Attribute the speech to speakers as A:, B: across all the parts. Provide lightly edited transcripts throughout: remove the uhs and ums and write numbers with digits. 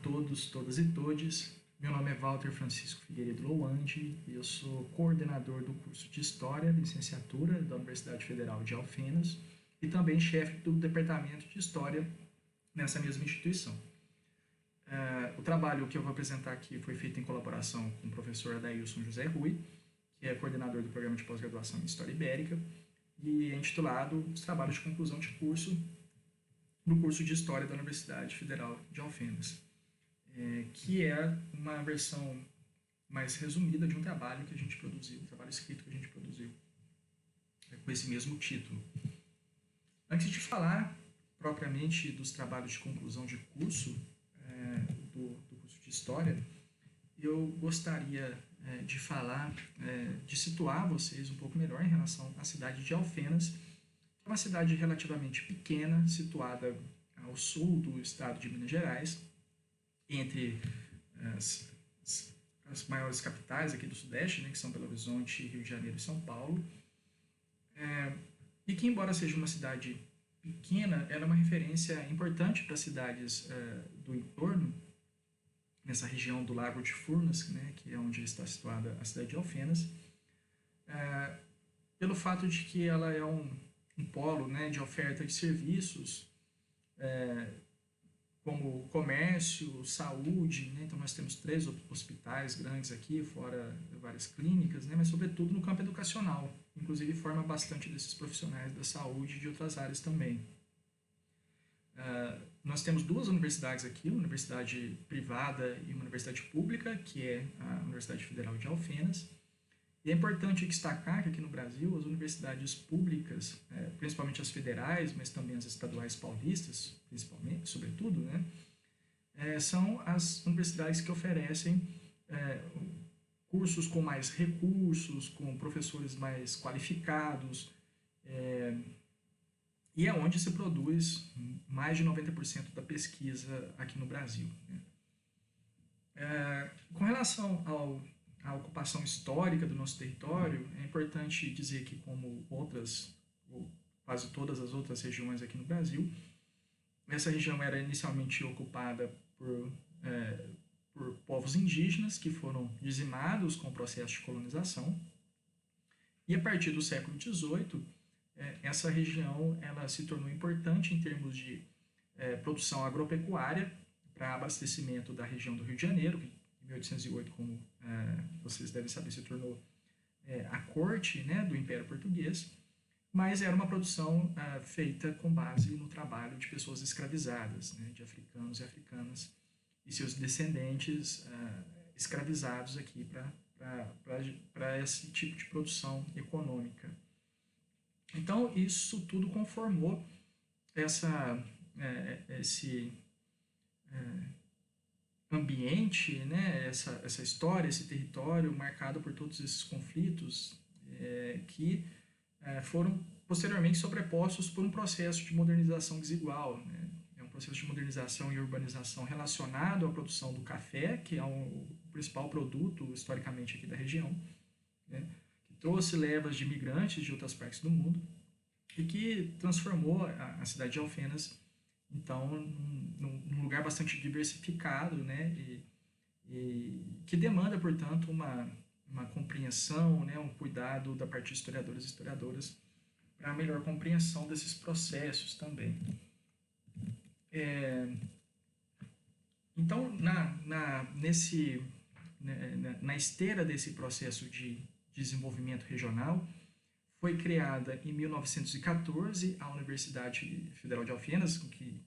A: todos, todas e todes. Meu nome é Walter Francisco Figueiredo Lowande e eu sou coordenador do curso de História de Licenciatura da Universidade Federal de Alfenas e também chefe do Departamento de História nessa mesma instituição. O trabalho que eu vou apresentar aqui foi feito em colaboração com o professor Adailson José Rui, que é coordenador do Programa de Pós-Graduação em História Ibérica, e é intitulado Os Trabalhos de Conclusão de Curso no curso de História da Universidade Federal de Alfenas, que é uma versão mais resumida de um trabalho que a gente produziu, um trabalho escrito que a gente produziu, com esse mesmo título. Antes de falar propriamente dos trabalhos de conclusão de curso do curso de História, eu gostaria de falar, de situar vocês um pouco melhor em relação à cidade de Alfenas, que é uma cidade relativamente pequena, situada ao sul do estado de Minas Gerais, entre as maiores capitais aqui do Sudeste, né, que são Belo Horizonte, Rio de Janeiro e São Paulo, e que, embora seja uma cidade pequena, ela é uma referência importante para as cidades do entorno, nessa região do Lago de Furnas, né, que é onde está situada a cidade de Alfenas, pelo fato de que ela é um polo, né, de oferta de serviços, como comércio, saúde, né? Então nós temos 3 hospitais grandes aqui, fora várias clínicas, né? Mas sobretudo no campo educacional, inclusive forma bastante desses profissionais da saúde e de outras áreas também. Nós temos 2 universidades aqui, uma universidade privada e uma universidade pública, que é a Universidade Federal de Alfenas. E é importante destacar que aqui no Brasil as universidades públicas, principalmente as federais, mas também as estaduais paulistas, principalmente, sobretudo, né, são as universidades que oferecem cursos com mais recursos, com professores mais qualificados, e é onde se produz mais de 90% da pesquisa aqui no Brasil, né. Com relação à ocupação histórica do nosso território, é importante dizer que, como outras, ou quase todas as outras regiões aqui no Brasil, essa região era inicialmente ocupada por povos indígenas que foram dizimados com o processo de colonização, e a partir do século XVIII, essa região ela se tornou importante em termos de produção agropecuária para abastecimento da região do Rio de Janeiro, que em 1808, como vocês devem saber, se tornou a corte, né, do Império Português, mas era uma produção feita com base no trabalho de pessoas escravizadas, né, de africanos e africanas, e seus descendentes escravizados aqui para esse tipo de produção econômica. Então, isso tudo conformou esse ambiente, né, essa história, esse território marcado por todos esses conflitos que foram posteriormente sobrepostos por um processo de modernização desigual, né? É um processo de modernização e urbanização relacionado à produção do café, que é o principal produto historicamente aqui da região, né, que trouxe levas de imigrantes de outras partes do mundo e que transformou a cidade de Alfenas, então, num lugar bastante diversificado, né, e que demanda, portanto, uma compreensão, né, um cuidado da parte de historiadores e historiadoras para a melhor compreensão desses processos também. Então, na esteira desse processo de desenvolvimento regional, foi criada em 1914 a Universidade Federal de Alfenas, que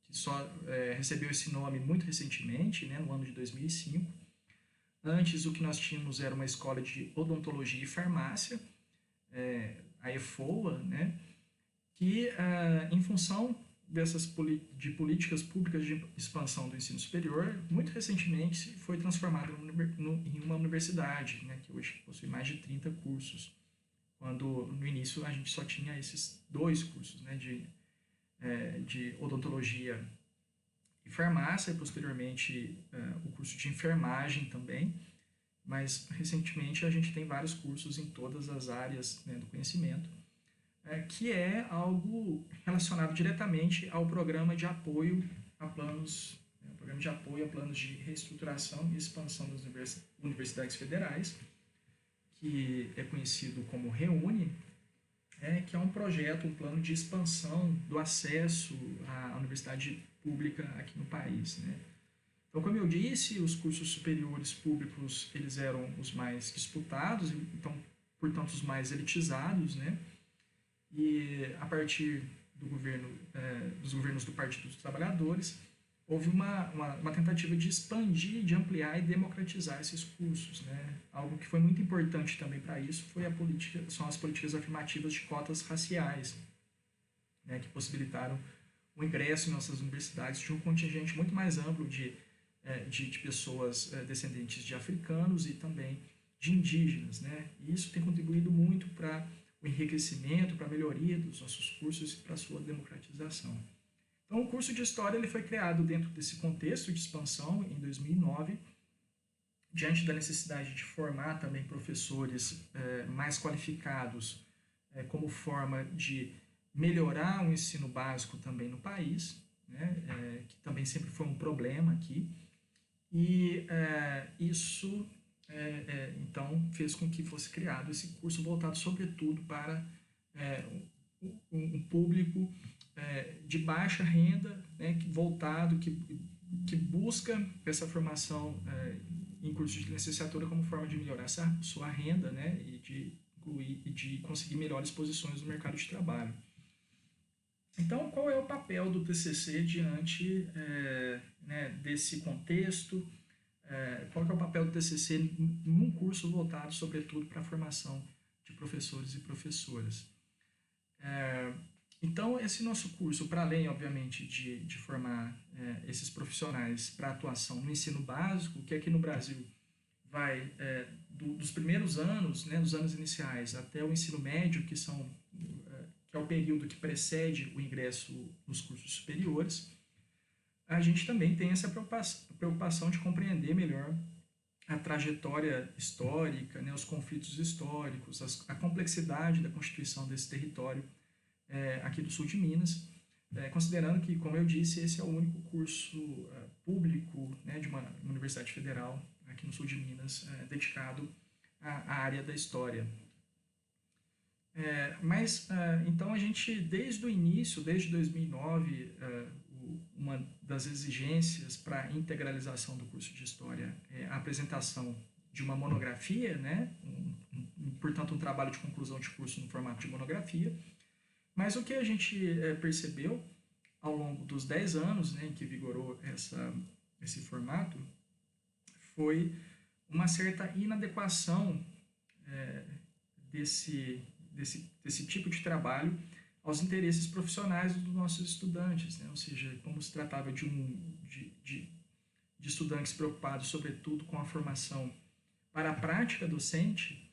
A: só recebeu esse nome muito recentemente, né, no ano de 2005. Antes, o que nós tínhamos era uma escola de odontologia e farmácia, a EFOA, né, que, em função de políticas públicas de expansão do ensino superior, muito recentemente foi transformada em uma universidade, né, que hoje possui mais de 30 cursos, quando no início a gente só tinha esses 2 cursos, né, de odontologia e farmácia, e posteriormente o curso de enfermagem também, mas recentemente a gente tem vários cursos em todas as áreas, né, do conhecimento, que é algo relacionado diretamente ao programa de apoio a planos, programa Programa de Apoio a Planos de Reestruturação e Expansão das Universidades Federais, que é conhecido como REUNE, que é um projeto, um plano de expansão do acesso à universidade pública aqui no país, né? Então, como eu disse, os cursos superiores públicos eles eram os mais disputados, então, portanto, os mais elitizados, né? E a partir do governo, dos governos do Partido dos Trabalhadores, houve uma tentativa de expandir, de ampliar e democratizar esses cursos, né? Algo que foi muito importante também para isso são as políticas afirmativas de cotas raciais, né? Que possibilitaram o ingresso em nossas universidades de um contingente muito mais amplo de pessoas descendentes de africanos e também de indígenas, né? E isso tem contribuído muito para o enriquecimento, para a melhoria dos nossos cursos e para a sua democratização. Então, o curso de História ele foi criado dentro desse contexto de expansão em 2009, diante da necessidade de formar também professores mais qualificados como forma de melhorar o ensino básico também no país, né, que também sempre foi um problema aqui. E isso, então, fez com que fosse criado esse curso voltado, sobretudo, para um público de baixa renda, né, que busca essa formação em cursos de licenciatura como forma de melhorar sua renda, né, e de incluir e de conseguir melhores posições no mercado de trabalho. Então, qual é o papel do TCC diante né, desse contexto? Qual é o papel do TCC num curso voltado, sobretudo, para a formação de professores e professoras? Então, esse nosso curso, para além, obviamente, de formar esses profissionais para atuação no ensino básico, que aqui no Brasil vai dos primeiros anos, né, dos anos iniciais, até o ensino médio, que é o período que precede o ingresso nos cursos superiores, a gente também tem essa preocupação de compreender melhor a trajetória histórica, né, os conflitos históricos, a complexidade da constituição desse território aqui do sul de Minas, considerando que, como eu disse, esse é o único curso público, né, de uma universidade federal aqui no sul de Minas dedicado à área da história. Então a gente, desde o início, desde 2009, uma das exigências para a integralização do curso de História é a apresentação de uma monografia, né? Portanto, um trabalho de conclusão de curso no formato de monografia. Mas o que a gente percebeu ao longo dos 10 anos, né, em que vigorou esse formato foi uma certa inadequação desse tipo de trabalho aos interesses profissionais dos nossos estudantes, né? Ou seja, como se tratava de estudantes preocupados, sobretudo, com a formação para a prática docente,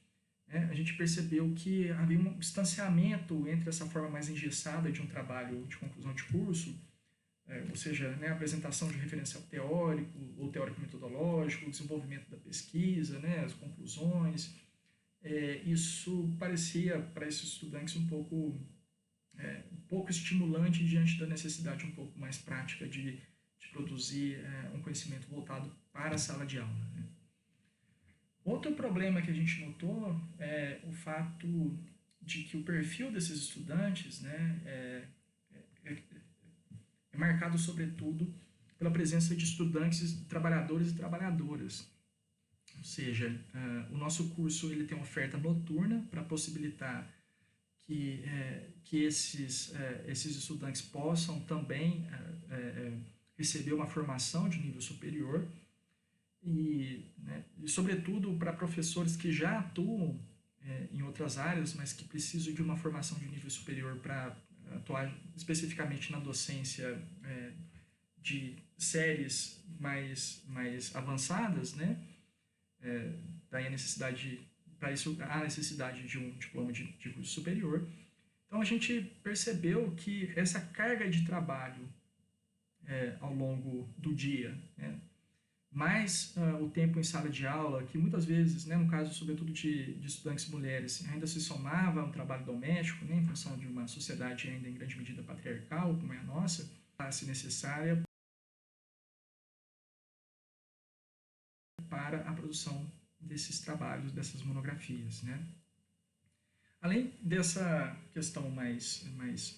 A: a gente percebeu que havia um distanciamento entre essa forma mais engessada de um trabalho de conclusão de curso, ou seja, né, a apresentação de referencial teórico ou teórico-metodológico, o desenvolvimento da pesquisa, né, as conclusões. Isso parecia para esses estudantes um pouco estimulante diante da necessidade um pouco mais prática de produzir um conhecimento voltado para a sala de aula, né? Outro problema que a gente notou é o fato de que o perfil desses estudantes, né, é marcado sobretudo pela presença de estudantes, trabalhadores e trabalhadoras. Ou seja, o nosso curso ele tem uma oferta noturna para possibilitar que esses estudantes possam também receber uma formação de nível superior e sobretudo para professores que já atuam em outras áreas, mas que precisam de uma formação de nível superior para atuar especificamente na docência de séries mais avançadas, né? Daí para isso há necessidade de um diploma de curso superior. Então a gente percebeu que essa carga de trabalho ao longo do dia, né, mais o tempo em sala de aula, que muitas vezes, né, no caso sobretudo de estudantes mulheres, ainda se somava a um trabalho doméstico, né, em função de uma sociedade ainda em grande medida patriarcal, como é a nossa, se necessária para a produção desses trabalhos, dessas monografias, né? Além dessa questão mais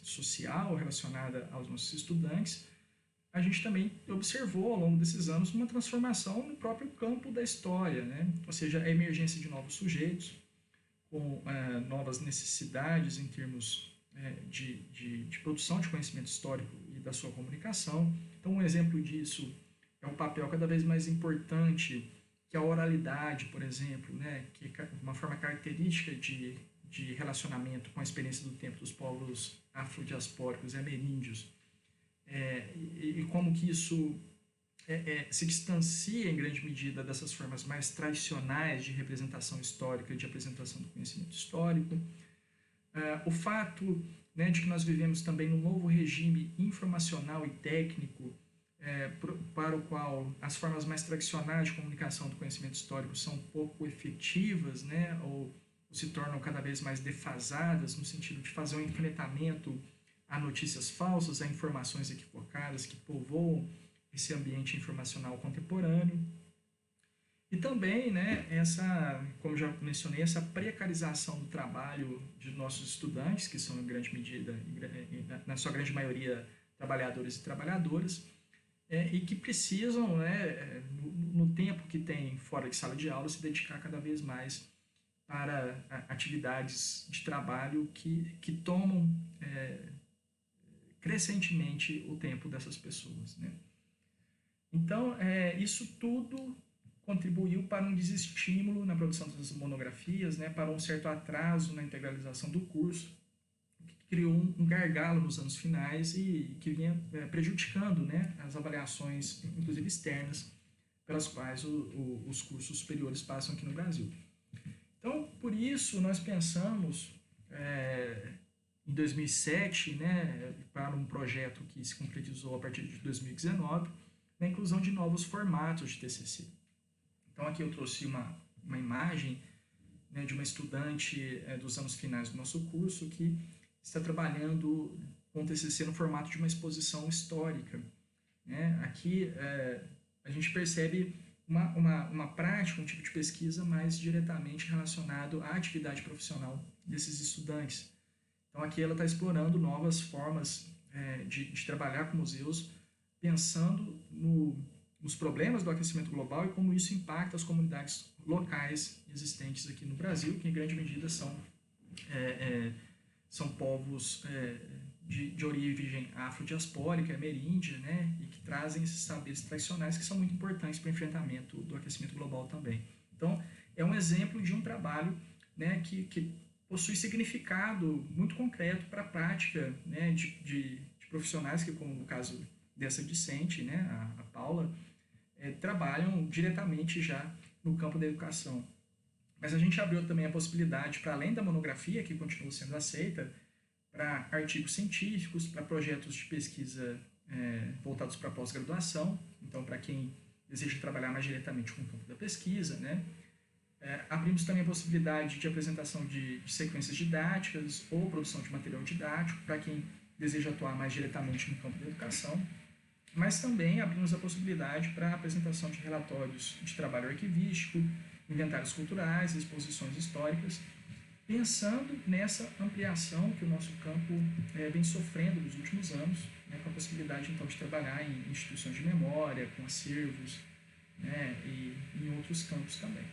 A: social relacionada aos nossos estudantes, a gente também observou ao longo desses anos uma transformação no próprio campo da história, né? Ou seja, a emergência de novos sujeitos, com novas necessidades em termos de produção de conhecimento histórico e da sua comunicação. Então, um exemplo disso é um papel cada vez mais importante que a oralidade, por exemplo, né? Que é uma forma característica de relacionamento com a experiência do tempo dos povos afrodiaspóricos e ameríndios, e como que isso se distancia em grande medida dessas formas mais tradicionais de representação histórica, de apresentação do conhecimento histórico. O fato, né, de que nós vivemos também num novo regime informacional e técnico, para o qual as formas mais tradicionais de comunicação do conhecimento histórico são pouco efetivas, né, ou se tornam cada vez mais defasadas, no sentido de fazer um enfrentamento a notícias falsas, a informações equivocadas que povoam esse ambiente informacional contemporâneo. E também, né, como já mencionei, essa precarização do trabalho de nossos estudantes, que são em grande medida, na sua grande maioria, trabalhadores e trabalhadoras, e que precisam, né, no tempo que tem fora de sala de aula, se dedicar cada vez mais para atividades de trabalho que tomam crescentemente o tempo dessas pessoas, né? Então, isso tudo contribuiu para um desestímulo na produção dessas monografias, né, para um certo atraso na integralização do curso, que criou um gargalo nos anos finais e que vinha prejudicando, né, as avaliações, inclusive externas, pelas quais os cursos superiores passam aqui no Brasil. Então, por isso, nós pensamos em 2007, né, para um projeto que se concretizou a partir de 2019, na inclusão de novos formatos de TCC. Então, aqui eu trouxe uma imagem, né, de uma estudante dos anos finais do nosso curso que está trabalhando com o TCC no formato de uma exposição histórica, né? Aqui a gente percebe uma prática, um tipo de pesquisa mais diretamente relacionado à atividade profissional desses estudantes. Então, aqui ela está explorando novas formas de trabalhar com museus, pensando nos problemas do aquecimento global e como isso impacta as comunidades locais existentes aqui no Brasil, que em grande medida são povos de origem afrodiaspórica, ameríndia, né, e que trazem esses saberes tradicionais que são muito importantes para o enfrentamento do aquecimento global também. Então, é um exemplo de um trabalho, né, que possui significado muito concreto para a prática, né, de profissionais que, como no caso dessa discente, né, a Paula, trabalham diretamente já no campo da educação. Mas a gente abriu também a possibilidade, para além da monografia, que continua sendo aceita, para artigos científicos, para projetos de pesquisa voltados para pós-graduação, então para quem deseja trabalhar mais diretamente com o campo da pesquisa, né? Abrimos também a possibilidade de apresentação de sequências didáticas ou produção de material didático para quem deseja atuar mais diretamente no campo da educação, mas também abrimos a possibilidade para a apresentação de relatórios de trabalho arquivístico, inventários culturais, exposições históricas, pensando nessa ampliação que o nosso campo vem sofrendo nos últimos anos, né, com a possibilidade, então, de trabalhar em instituições de memória, com acervos, né, e em outros campos também.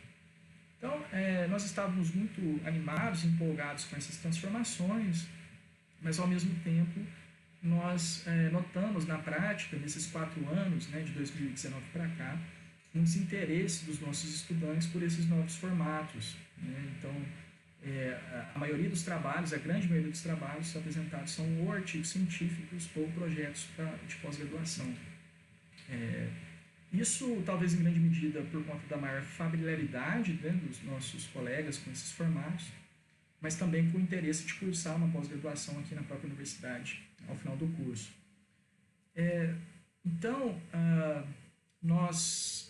A: Então, nós estávamos muito animados, empolgados com essas transformações, mas, ao mesmo tempo, nós notamos na prática, nesses 4 anos, né, de 2019 para cá, um desinteresse dos nossos estudantes por esses novos formatos, né? Então, a maioria dos trabalhos, a grande maioria dos trabalhos apresentados são ou artigos científicos ou projetos de pós-graduação. Isso, talvez em grande medida, por conta da maior familiaridade, né, dos nossos colegas com esses formatos, mas também com o interesse de cursar uma pós-graduação aqui na própria universidade, ao final do curso. Então, nós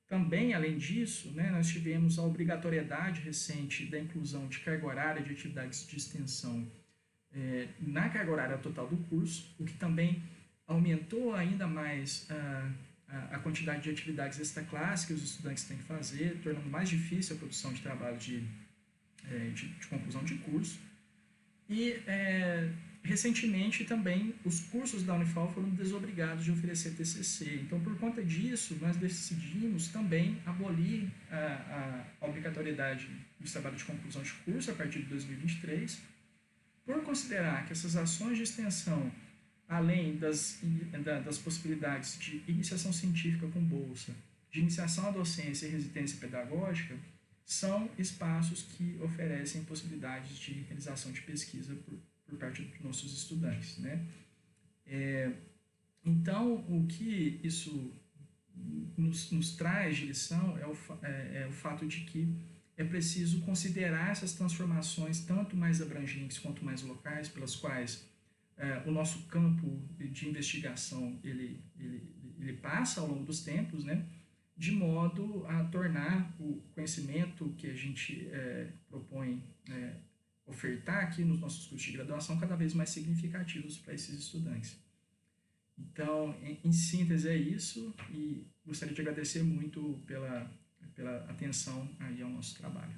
A: também, além disso, né, nós tivemos a obrigatoriedade recente da inclusão de carga horária de atividades de extensão na carga horária total do curso, o que também aumentou ainda mais a quantidade de atividades extraclasse que os estudantes têm que fazer, tornando mais difícil a produção de trabalho de conclusão de curso. E, recentemente, também, os cursos da Unifal foram desobrigados de oferecer TCC. Então, por conta disso, nós decidimos também abolir a obrigatoriedade dos trabalhos de conclusão de curso a partir de 2023, por considerar que essas ações de extensão, além das possibilidades de iniciação científica com bolsa, de iniciação à docência e residência pedagógica, são espaços que oferecem possibilidades de realização de pesquisa por parte dos nossos estudantes, né? Então, o que isso nos traz de lição é o fato de que é preciso considerar essas transformações tanto mais abrangentes quanto mais locais, pelas quais o nosso campo de investigação ele passa ao longo dos tempos, né? De modo a tornar o conhecimento que a gente propõe ofertar aqui nos nossos cursos de graduação cada vez mais significativos para esses estudantes. Então, em síntese é isso, e gostaria de agradecer muito pela atenção aí ao nosso trabalho.